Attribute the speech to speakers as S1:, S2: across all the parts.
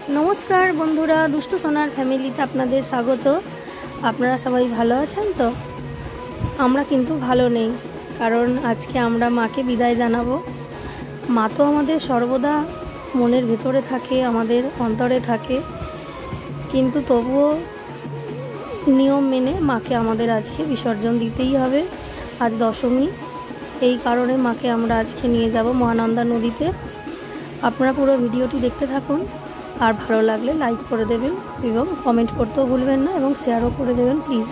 S1: नमस्कार बंधुरा दुष्टु सोनार फैमिलीते आपनादेर स्वागत। आपनारा सबाई भालो आछेन तो? आमरा किन्तु भालो नेই, कारण आजके आमरा माके बिदाय जानाबो। मा तो आमादेर सर्वदा मनेर भेतरे थाके, आमादेर अंतरे थाके, किन्तु तबुओ नियम मेने माके आमादेर आजके विसर्जन दितेई हबे। आज दशमी, এই কারণে মাকে আমরা আজকে নিয়ে যাব মহানন্দা নদীতে। আপনারা পুরো ভিডিওটি দেখতে থাকুন, আর ভালো লাগলে লাইক করে দেবেন এবং কমেন্ট করতেও ভুলবেন না এবং শেয়ারও করে দেবেন প্লিজ।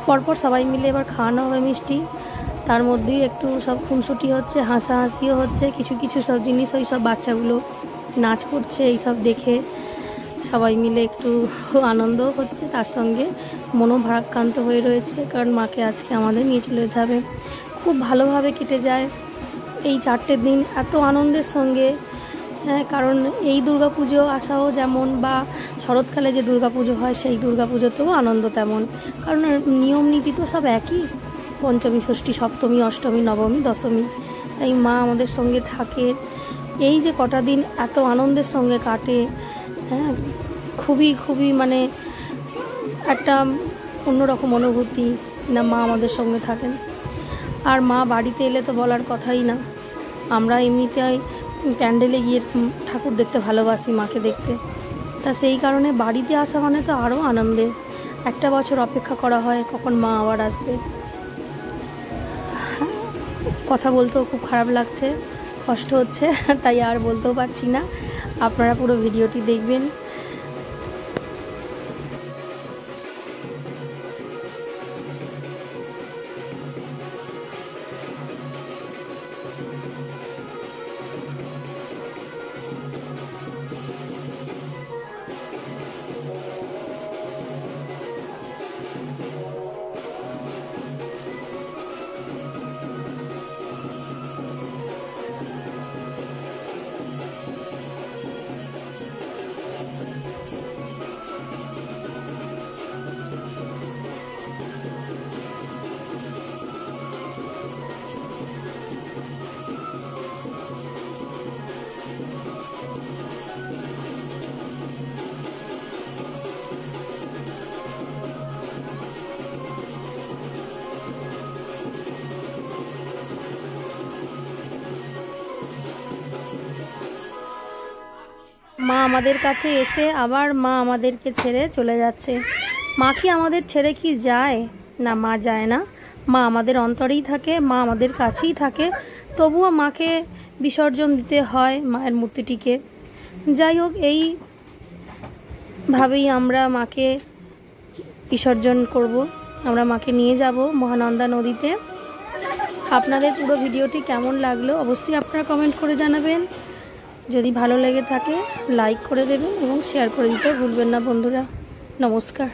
S1: পরপর সবাই মিলে এবার খাওয়ানো হবে মিষ্টি, তার মধ্যেই একটু সব খুনসুটি হচ্ছে, হাসাহাসিও হচ্ছে, কিছু কিছু সব জিনিস ওই সব বাচ্চাগুলো নাচ করছে, এই সব দেখে সবাই মিলে একটু আনন্দও হচ্ছে, তার সঙ্গে মনও ভারাক্রান্ত হয়ে রয়েছে, কারণ মাকে আজকে আমাদের নিয়ে চলে যেতে হবে। খুব ভালোভাবে কেটে যায় এই 4টে দিন এত আনন্দের সঙ্গে। কারণ এই দুর্গাপুজো আসাও যেমন, বা শরৎকালে যে দুর্গাপুজো হয় সেই দুর্গাপুজোতেও আনন্দ তেমন, কারণ নিয়ম নীতি তো সব একই, পঞ্চমী ষষ্ঠী সপ্তমী অষ্টমী নবমী দশমী, তাই মা আমাদের সঙ্গে থাকে। এই যে কটা দিন এত আনন্দের সঙ্গে কাটে, খুবই খুবই মানে একটা অন্যরকম অনুভূতি না মা আমাদের সঙ্গে থাকেন। আর মা বাড়িতে এলে তো বলার কথাই না। আমরা এমনিতেই প্যান্ডেলে গিয়ে ঠাকুর দেখতে ভালোবাসি, মাকে দেখতে, তা সেই কারণে বাড়িতে আসা মানে তো আরও আনন্দের। একটা বছর অপেক্ষা করা হয় কখন মা আবার আসবে। কথা বলতেও খুব খারাপ লাগছে, কষ্ট হচ্ছে, তাই আর বলতেও পারছি না। আপনারা পুরো ভিডিওটি দেখবেন। মা আমাদের কাছে এসে আবার মা আমাদেরকে ছেড়ে চলে যাচ্ছে। মা কি আমাদের ছেড়ে কি যায়? না, মা যায় না। মা আমাদের অন্তরেই থাকে, মা আমাদের কাছেই থাকে, তবুও মাকে বিসর্জন দিতে হয় মায়ের মূর্তিটিকে। যাই হোক, এইভাবেই আমরা মাকে বিসর্জন করব। আমরা মাকে নিয়ে যাব মহানন্দা নদীতে। আপনাদের পুরো ভিডিওটি কেমন লাগলো অবশ্যই আপনারা কমেন্ট করে জানাবেন। যদি ভালো লেগে থাকে লাইক করে দেবেন এবং শেয়ার করে দিতে ভুলবেন না বন্ধুরা। নমস্কার।